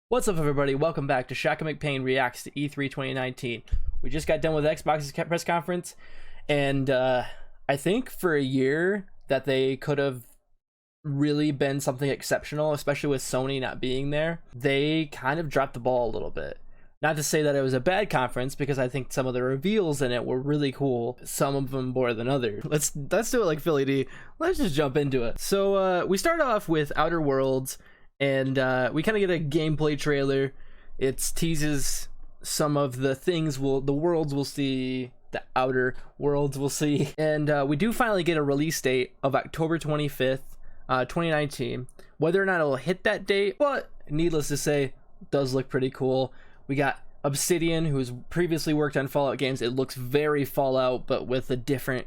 What's up, everybody? Welcome back to Shaka McPain Reacts to E3 2019. We just got done with Xbox's press conference, and I think for a year that they could have really been something exceptional, especially with Sony not being there. They kind of dropped the ball a little bit. Not to say that it was a bad conference, because I think some of the reveals in it were really cool, some of them more than others. Let's do it like Philly D. Let's just jump into it. So we start off with Outer Worlds, and we kind of get a gameplay trailer. It teases some of the things the worlds we'll see, the Outer Worlds we'll see, and we do finally get a release date of October 25th, 2019. Whether or not it'll hit that date, but needless to say, it does look pretty cool. We got Obsidian, who has previously worked on Fallout games. It looks very Fallout, but with a different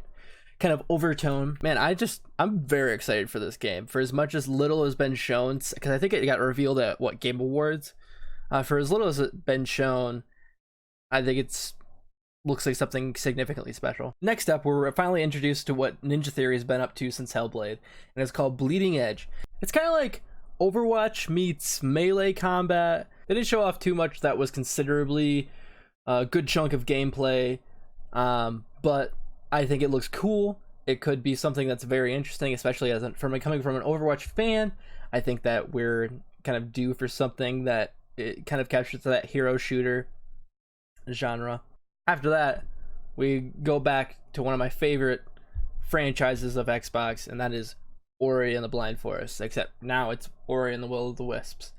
kind of overtone. Man, I'm very excited for this game. For as much as little has been shown, because I think it got revealed at Game Awards. For as little as it's been shown, I think looks like something significantly special. Next up, we're finally introduced to what Ninja Theory has been up to since Hellblade, and it's called Bleeding Edge. It's kind of like Overwatch meets melee combat. They didn't show off too much that was considerably a good chunk of gameplay, but I think it looks cool. It could be something that's very interesting, especially coming from an Overwatch fan. I think that we're kind of due for something that it kind of captures that hero shooter genre. After that, we go back to one of my favorite franchises of Xbox, and that is Ori and the Blind Forest, except now it's Ori and the Will of the Wisps.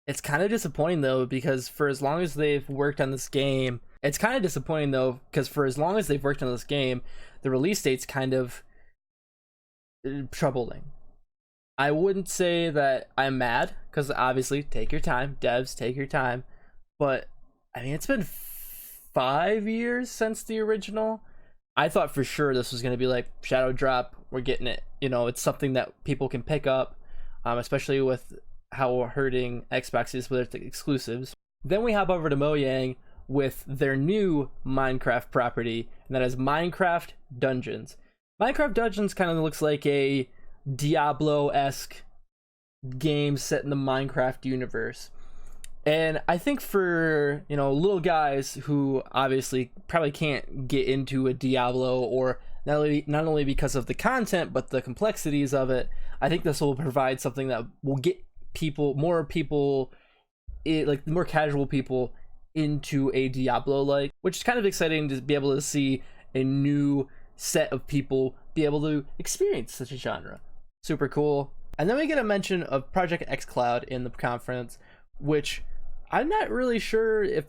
It's kind of disappointing though, because for as long as they've worked on this game, the release date's kind of troubling. I wouldn't say that I'm mad, because obviously, take your time, devs, take your time, but I mean, it's been 5 years since the original. I thought for sure this was going to be like Shadow Drop. We're getting it. You know, it's something that people can pick up, especially with how hurting Xbox is with its exclusives. Then we hop over to Mojang with their new Minecraft property, and that is Minecraft Dungeons. Minecraft Dungeons kind of looks like a Diablo-esque game set in the Minecraft universe. And I think for, little guys who obviously probably can't get into a Diablo, or not only because of the content, but the complexities of it, I think this will provide something that will get more casual people into a Diablo, which is kind of exciting to be able to see a new set of people be able to experience such a genre. Super cool. And then we get a mention of Project xCloud in the conference, which I'm not really sure I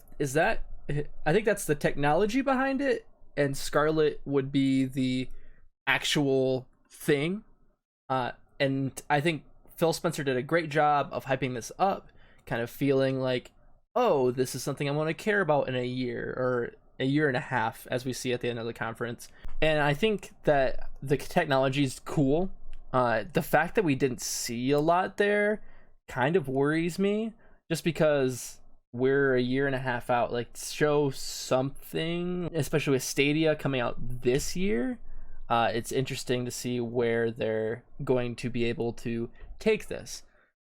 think that's the technology behind it, and Scarlet would be the actual thing. And I think Phil Spencer did a great job of hyping this up, kind of feeling like, oh, this is something I want to care about in a year or a year and a half, as we see at the end of the conference. And I think that the technology is cool. The fact that we didn't see a lot there kind of worries me, just because we're a year and a half out. Show something, especially with Stadia coming out this year. It's interesting to see where they're going to be able to take this.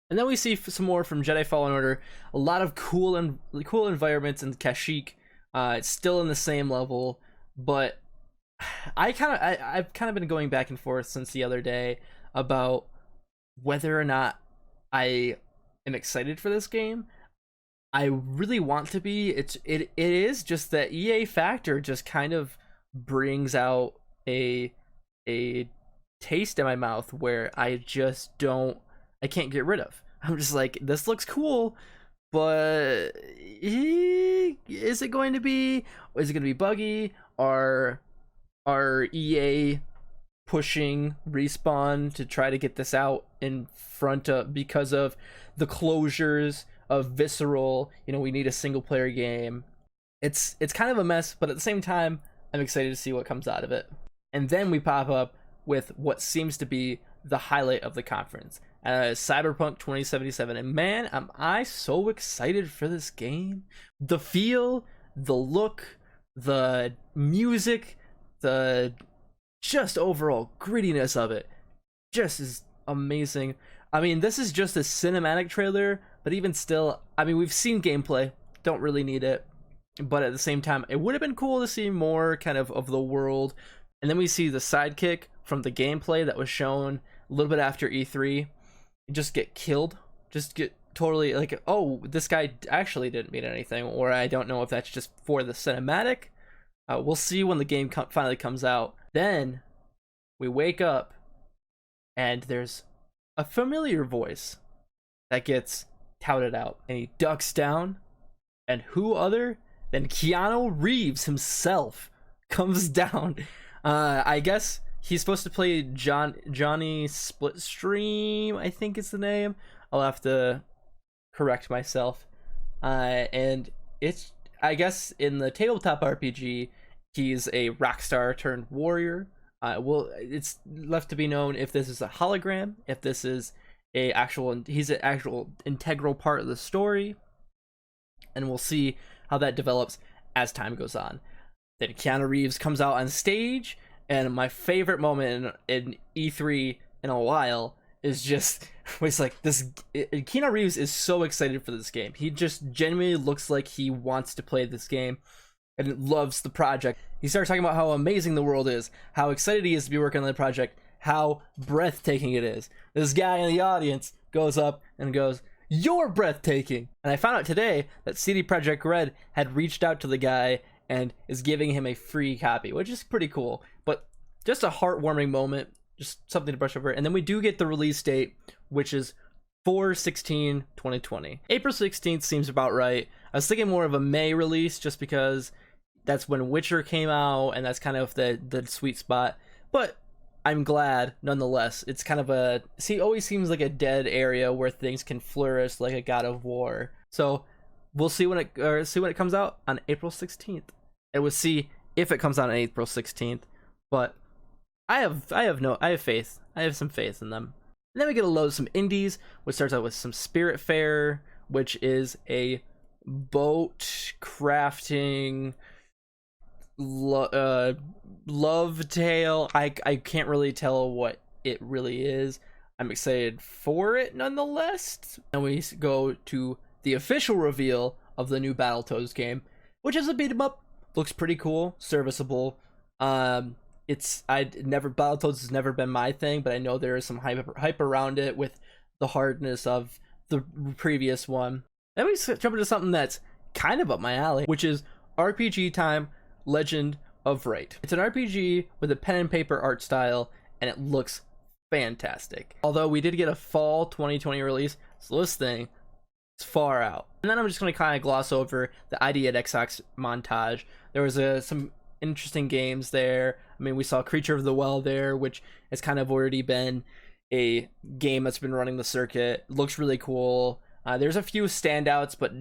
And then we see some more from Jedi Fallen Order. A lot of cool environments in Kashyyyk. It's still in the same level, but I've kind of been going back and forth since the other day about whether or not I am excited for this game. I really want to be. It is just that EA factor just kind of brings out a taste in my mouth where I can't get rid of. I'm just like, this looks cool, but is it going to be buggy? Are EA pushing Respawn to try to get this out in front of, because of the closures of Visceral? We need a single player game. It's kind of a mess, but at the same time, I'm excited to see what comes out of it. And then we pop up with what seems to be the highlight of the conference, Cyberpunk 2077. And man, am I so excited for this game. The feel, the look, the music, the just overall grittiness of it just is amazing. I mean, this is just a cinematic trailer, but even still, I mean, we've seen gameplay, don't really need it. But at the same time, it would have been cool to see more kind of the world. And then we see the sidekick from the gameplay that was shown a little bit after E3 just get killed, just get totally like, oh, this guy actually didn't mean anything, or I don't know if that's just for the cinematic. We'll see when the game finally comes out. Then we wake up and there's a familiar voice that gets touted out, and he ducks down, and who other than Keanu Reeves himself comes down. I guess he's supposed to play Johnny Splitstream, I think is the name. I'll have to correct myself. And it's, I guess, in the tabletop RPG, he's a rock star turned warrior. Well, it's left to be known if this is a hologram, if this is he's an actual integral part of the story, and we'll see how that develops as time goes on. Then Keanu Reeves comes out on stage, and my favorite moment in E3 in a while is just it's like Keanu Reeves is so excited for this game. He just genuinely looks like he wants to play this game and loves the project. He starts talking about how amazing the world is, how excited he is to be working on the project, how breathtaking it is. This guy in the audience goes up and goes, "You're breathtaking." And I found out today that CD Projekt Red had reached out to the guy and is giving him a free copy, which is pretty cool. But just a heartwarming moment, just something to brush over. And then we do get the release date, which is 4/16/2020. April 16th seems about right. I was thinking more of a May release just because that's when Witcher came out, and that's kind of the sweet spot. But I'm glad nonetheless. It's kind of always seems like a dead area where things can flourish like a God of War. So we'll see when it comes out on April 16th. And we'll see if it comes out on April 16th. But I have faith. I have some faith in them. And then we get a load of some indies, which starts out with some Spiritfarer, which is a boat crafting love tale. I can't really tell what it really is. I'm excited for it nonetheless. And we go to the official reveal of the new Battletoads game, which is a beat 'em up. Looks pretty cool, serviceable. Battletoads has never been my thing, but I know there is some hype around it with the hardness of the previous one. Then we jump into something that's kind of up my alley, which is RPG Time: Legend of Wright. It's an RPG with a pen and paper art style, and it looks fantastic. Although we did get a fall 2020 release, so this thing is far out. And then I'm just going to kind of gloss over the ID at Xbox montage. There was some interesting games there. I mean, we saw Creature of the Well there, which has kind of already been a game that's been running the circuit. Looks really cool. There's a few standouts, but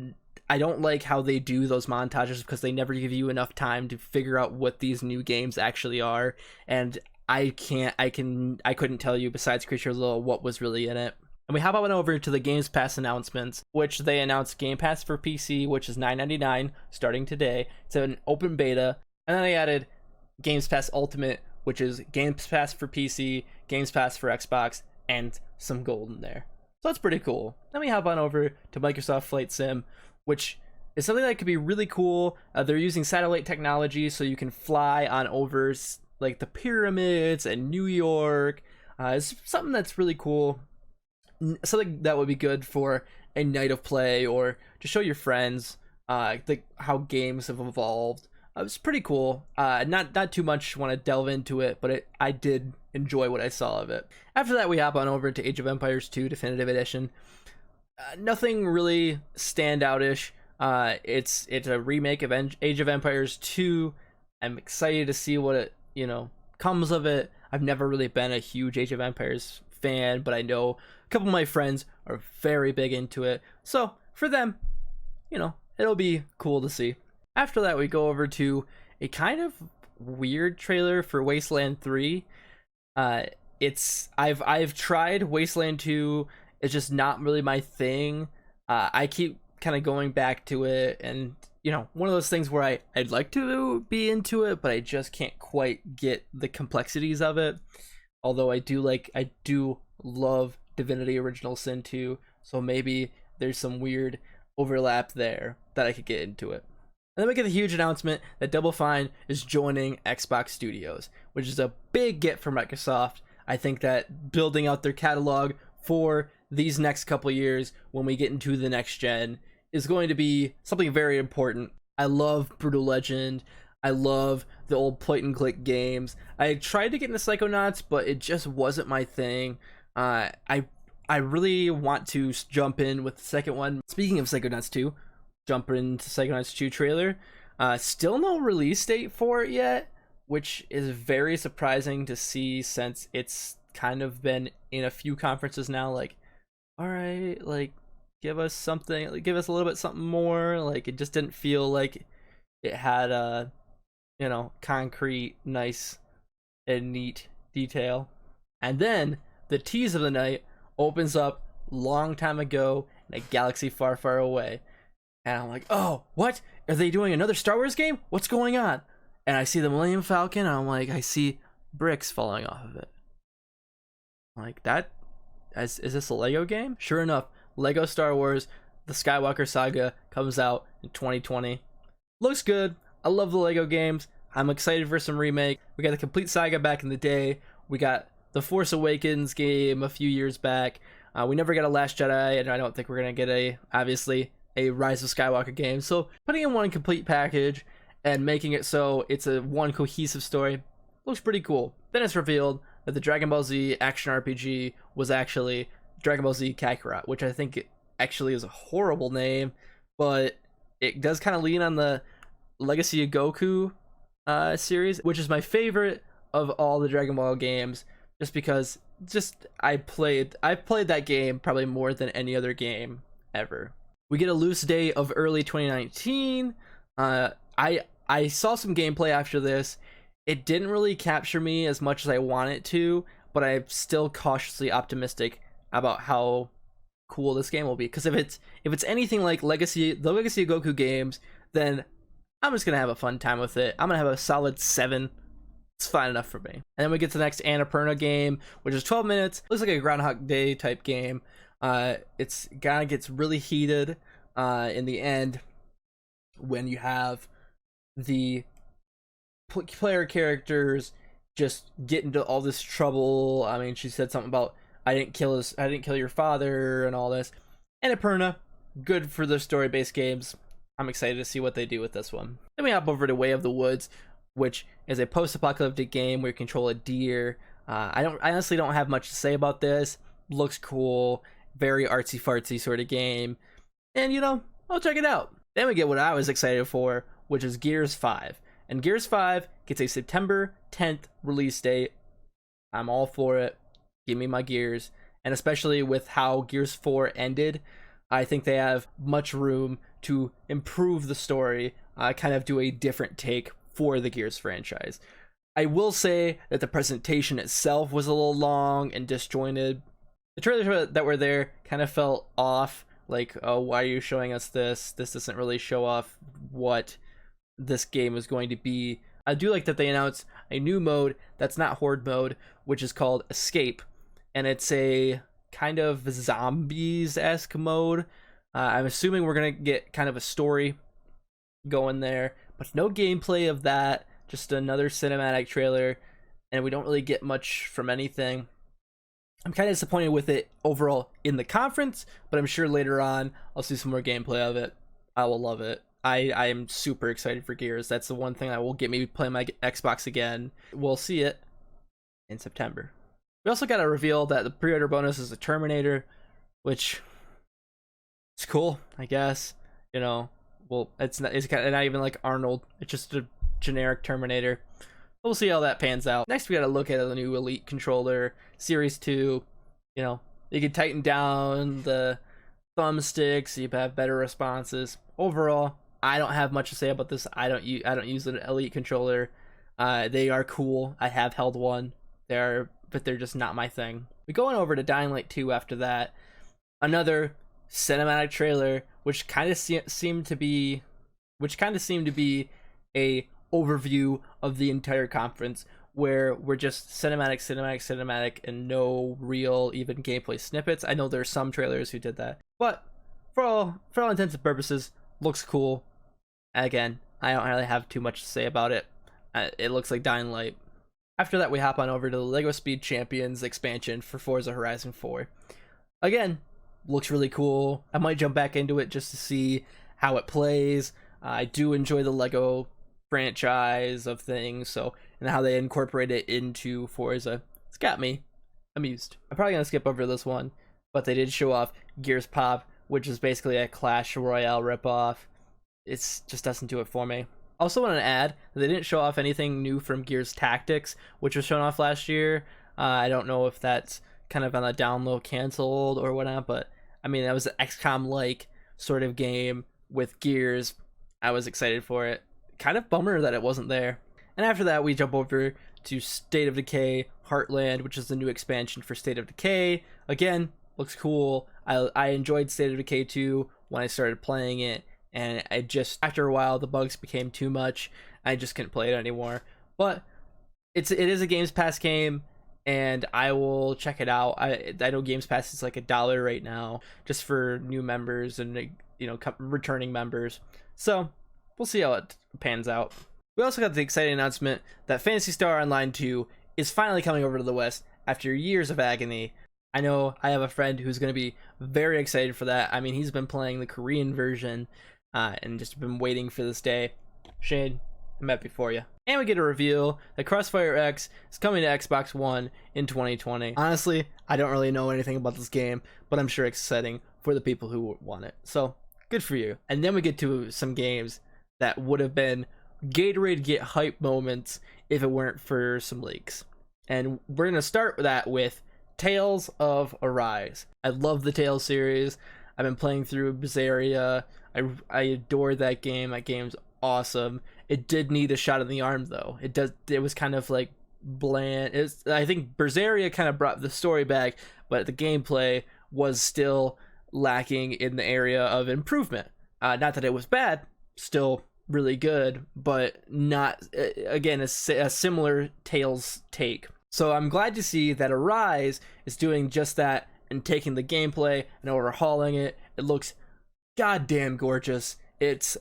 I don't like how they do those montages because they never give you enough time to figure out what these new games actually are. And I couldn't tell you, besides Creature of the Well, what was really in it. And we hop on over to the Games Pass announcements, which they announced Game Pass for PC, which is $9.99 starting today. It's an open beta. And then they added Games Pass Ultimate, which is Games Pass for PC, Games Pass for Xbox, and some gold in there. So that's pretty cool. Then we hop on over to Microsoft Flight Sim, which is something that could be really cool. They're using satellite technology, so you can fly on over like the pyramids and New York. It's something that's really cool. Something that would be good for a night of play or to show your friends how games have evolved. It was pretty cool. Not too much want to delve into it, but I did enjoy what I saw of it. After that, we hop on over to Age of Empires 2 Definitive Edition. Nothing really standout-ish. It's a remake of Age of Empires 2. I'm excited to see what it comes of it. I've never really been a huge Age of Empires fan, but I know a couple of my friends are very big into it. So for them, it'll be cool to see. After that, we go over to a kind of weird trailer for Wasteland 3. I've tried Wasteland 2. It's just not really my thing. I keep kind of going back to it, and one of those things where I'd like to be into it, but I just can't quite get the complexities of it. Although I do love Divinity Original Sin 2, so maybe there's some weird overlap there that I could get into it. And then we get the huge announcement that Double Fine is joining Xbox Studios, which is a big get for Microsoft. I think that building out their catalog for these next couple years when we get into the next gen is going to be something very important. I love Brutal Legend. I love the old point and click games. I tried to get into Psychonauts, but it just wasn't my thing. I really want to jump in with the second one. Speaking of Psychonauts 2, jump into Psychonauts 2 trailer. Still no release date for it yet, which is very surprising to see since it's kind of been in a few conferences now. Like, all right, like, give us something, like, give us a little bit something more. Like, it just didn't feel like it had a, concrete, nice, and neat detail. And then the tease of the night opens up long time ago in a galaxy far, far away. And I'm like, oh, what? Are they doing another Star Wars game? What's going on? And I see the Millennium Falcon, and I'm like, I see bricks falling off of it. I'm like, is this a Lego game? Sure enough, Lego Star Wars, the Skywalker Saga comes out in 2020. Looks good. I love the Lego games. I'm excited for some remake. We got the complete saga back in the day. We got the Force Awakens game a few years back. We never got a Last Jedi, and I don't think we're going to get obviously, a Rise of Skywalker game. So putting in one complete package and making it so it's a one cohesive story looks pretty cool. Then it's revealed that the Dragon Ball Z action RPG was actually Dragon Ball Z Kakarot, which I think actually is a horrible name, but it does kind of lean on the Legacy of Goku series, which is my favorite of all the Dragon Ball games, just because I've played that game probably more than any other game ever. We get a loose date of early 2019. I saw some gameplay after this. It didn't really capture me as much as I want it to, but I'm still cautiously optimistic about how cool this game will be. Because if it's anything like the Legacy of Goku games, then I'm just gonna have a fun time with it. I'm gonna have a solid 7. It's fine enough for me. And then we get to the next Annapurna game, which is 12 minutes. Looks like a Groundhog Day type game. It's kind of gets really heated in the end when you have the player characters just get into all this trouble. I mean, she said something about I didn't kill your father and all this. Annapurna, good for the story-based games. I'm excited to see what they do with this one. Then we hop over to Way of the Woods, which is a post-apocalyptic game where you control a deer. I honestly don't have much to say about this. Looks cool, very artsy-fartsy sort of game, and I'll check it out. Then we get what I was excited for, which is Gears 5. And Gears 5 gets a September 10th release date. I'm all for it. Give me my Gears. And especially with how Gears 4 ended, I think they have much room to improve the story, kind of do a different take for the Gears franchise. I will say that the presentation itself was a little long and disjointed. The trailers that were there kind of felt off. Like, oh, why are you showing us this? This doesn't really show off what this game is going to be. I do like that they announced a new mode that's not Horde mode, which is called Escape. And it's a kind of zombies-esque mode. I'm assuming we're going to get kind of a story going there, but no gameplay of that. Just another cinematic trailer, and we don't really get much from anything. I'm kind of disappointed with it overall in the conference, but I'm sure later on I'll see some more gameplay of it. I will love it. I am super excited for Gears. That's the one thing that will get me playing my Xbox again. We'll see it in September. We also got to reveal that the pre-order bonus is a Terminator, which is cool, I guess. Well, it's not even like Arnold. It's just a generic Terminator. We'll see how that pans out. Next, we got to look at the new Elite controller, Series 2. You can tighten down the thumbsticks. You have better responses. Overall, I don't have much to say about this. I don't use an Elite controller. They are cool. I have held one. But they're just not my thing. We go on over to Dying Light 2 after that. Another cinematic trailer, which kind of seemed to be which kind of seemed to be a overview of the entire conference, where we're just cinematic, and no real even gameplay snippets. I know there's some trailers who did that, but for all intents and purposes, looks cool. Again, I don't really have too much to say about it. It looks like Dying Light. After that, we hop on over to the LEGO Speed Champions expansion for Forza Horizon 4. Again, looks really cool. I might jump back into it just to see how it plays. I do enjoy the LEGO franchise of things, so, and how they incorporate it into Forza. It's got me amused. I'm probably gonna skip over this one, but they did show off Gears Pop, which is basically a Clash Royale ripoff. It's just doesn't do it for me. Also want to add that they didn't show off anything new from Gears Tactics, which was shown off last year. I don't know if that's kind of on the down low canceled or whatnot, but I mean, that was an XCOM-like sort of game with Gears. I was excited for it. Kind of bummer that it wasn't there. And after that, we jump over to State of Decay Heartland, which is the new expansion for State of Decay. Again, looks cool. I enjoyed State of Decay 2 when I started playing it, and I just, after a while, the bugs became too much. I just couldn't play it anymore. But it is a Games Pass game, and I will check it out. I know Games Pass is like $1 right now, just for new members and, you know, returning members. So we'll see how it pans out. We also got the exciting announcement that Phantasy Star Online 2 is finally coming over to the West after years of agony. I know I have a friend who's going to be very excited for that. I mean, he's been playing the Korean version and just been waiting for this day. Shane, I'm happy for you. And we get a reveal that Crossfire X is coming to Xbox One in 2020. Honestly, I don't really know anything about this game, but I'm sure it's exciting for the people who want it. So, good for you. And then we get to some games that would have been Gatorade get hype moments if it weren't for some leaks. And we're going to start that with Tales of Arise. I love the Tales series. I've been playing through Berseria. I adore that game. That game's awesome. It did need a shot in the arm though. It was kind of like bland. I think Berseria kind of brought the story back, but the gameplay was still lacking in the area of improvement. Not that it was bad, still really good, but not, again, a similar Tales take. So I'm glad to see that Arise is doing just that and taking the gameplay and overhauling it. It looks goddamn gorgeous. It's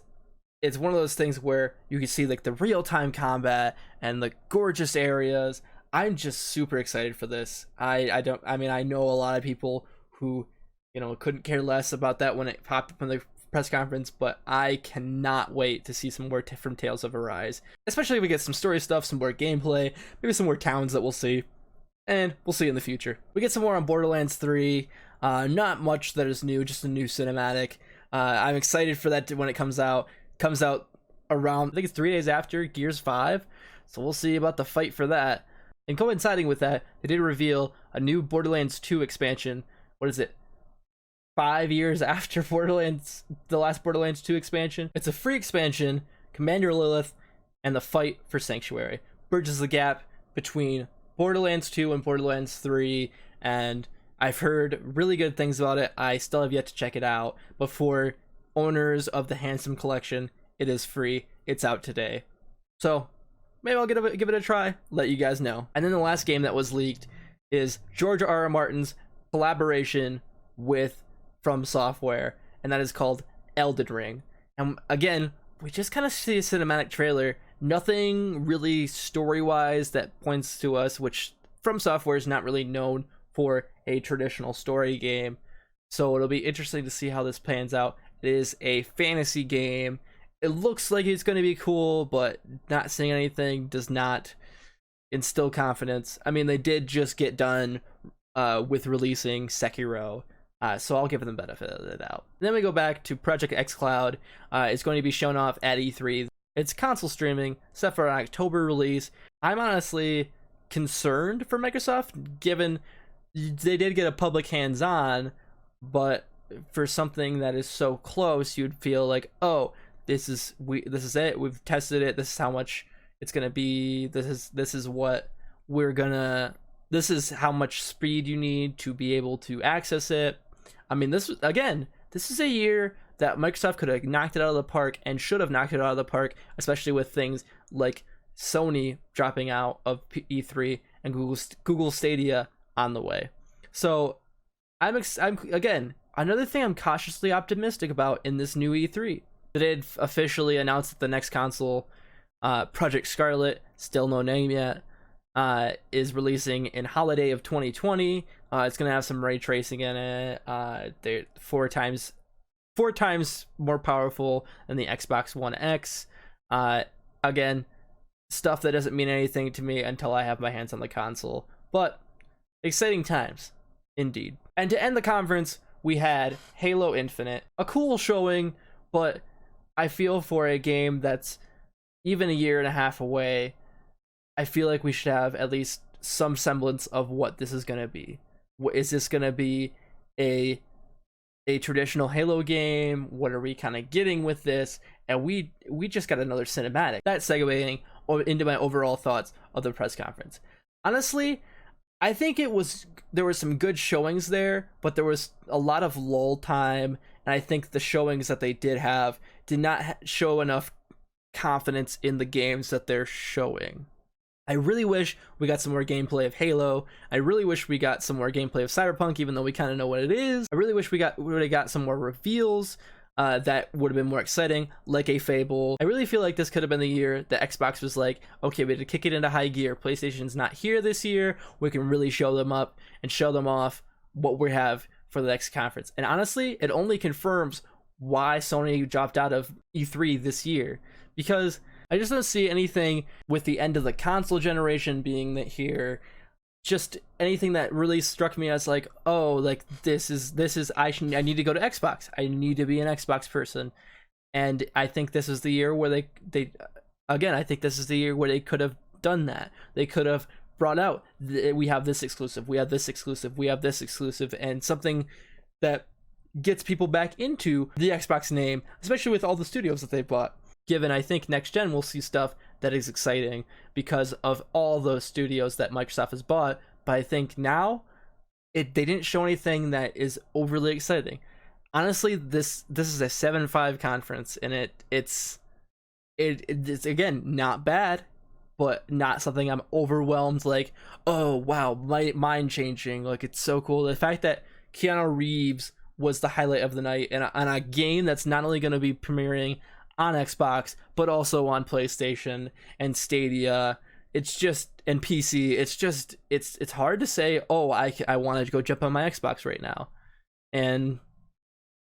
one of those things where you can see like the real-time combat and the gorgeous areas. I'm just super excited for this. I know a lot of people who, you know, couldn't care less about that when it popped up in the press conference, but I cannot wait to see some more from Tales of Arise, especially if we get some story stuff, some more gameplay, maybe some more towns that we'll see, and we'll see in the future. We get some more on Borderlands 3. Not much that is new, just a new cinematic. I'm excited for that when it comes out. Comes out around, I think it's 3 days after Gears 5, so we'll see about the fight for that. And coinciding with that, they did reveal a new Borderlands 2 expansion. What is it? 5 years after the last Borderlands 2 expansion. It's a free expansion, Commander Lilith, and the fight for Sanctuary. Bridges the gap between Borderlands 2 and Borderlands 3, and I've heard really good things about it. I still have yet to check it out, but for owners of the Handsome Collection, it is free. It's out today. So maybe I'll give it a try, let you guys know. And then the last game that was leaked is George R.R. Martin's collaboration with From Software, and that is called Elden Ring. And again, we just kind of see a cinematic trailer. Nothing really story-wise that points to us, which From Software is not really known for a traditional story game. So it'll be interesting to see how this pans out. It is a fantasy game. It looks like it's going to be cool, but not seeing anything does not instill confidence. I mean, they did just get done with releasing Sekiro, so I'll give them the benefit of the doubt. Then we go back to Project xCloud. It's going to be shown off at E3. It's console streaming, set for an October release. I'm honestly concerned for Microsoft, given they did get a public hands-on, but for something that is so close, you'd feel like, oh, this is it. We've tested it. This is how much it's gonna be. This is what we're gonna. This is how much speed you need to be able to access it. I mean, this is a year that Microsoft could have knocked it out of the park and should have knocked it out of the park, especially with things like Sony dropping out of E3 and Google Stadia on the way. So I'm again, another thing I'm cautiously optimistic about in this new E3. They did officially announce that the next console, Project Scarlet, still no name yet, is releasing in holiday of 2020. It's gonna have some ray tracing in it. They're four times more powerful than the Xbox One X. Again, stuff that doesn't mean anything to me until I have my hands on the console. But exciting times, indeed. And to end the conference, we had Halo Infinite, a cool showing, but I feel for a game that's even a year and a half away, I feel like we should have at least some semblance of what this is going to be. Is this going to be a traditional Halo game? What are we kind of getting with this? And we just got another cinematic. That's segueing into my overall thoughts of the press conference. Honestly, I think there were some good showings there, but there was a lot of lull time, and I think the showings that they did have did not show enough confidence in the games that they're showing. I really wish we got some more gameplay of Halo. I really wish we got some more gameplay of Cyberpunk, even though we kind of know what it is. I really wish we would have got some more reveals that would have been more exciting, like a Fable. I really feel like this could have been the year that Xbox was like, okay, we had to kick it into high gear. PlayStation's not here this year. We can really show them up and show them off what we have for the next conference. And honestly, it only confirms why Sony dropped out of E3 this year, because I just don't see anything with the end of the console generation being that here. Just anything that really struck me as like, oh, like this is I need to go to Xbox. I need to be an Xbox person. And I think this is the year where they again, I think this is the year where they could have done that. They could have brought out we have this exclusive, we have this exclusive, we have this exclusive, and something that gets people back into the Xbox name, especially with all the studios that they bought. Given I think next gen we'll see stuff that is exciting because of all those studios that Microsoft has bought. But I think now they didn't show anything that is overly exciting. Honestly, this is a 7.5 conference, and it's again not bad, but not something I'm overwhelmed like, oh wow, mind changing, like it's so cool. The fact that Keanu Reeves was the highlight of the night and a game that's not only going to be premiering on Xbox but also on PlayStation and Stadia, it's just, and PC, it's hard to say, oh, I want to go jump on my Xbox right now. And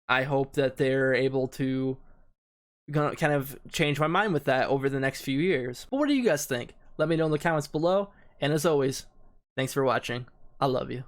I hope that they're able to kind of change my mind with that over the next few years. But what do you guys think? Let me know in the comments below, and as always, thanks for watching. I love you.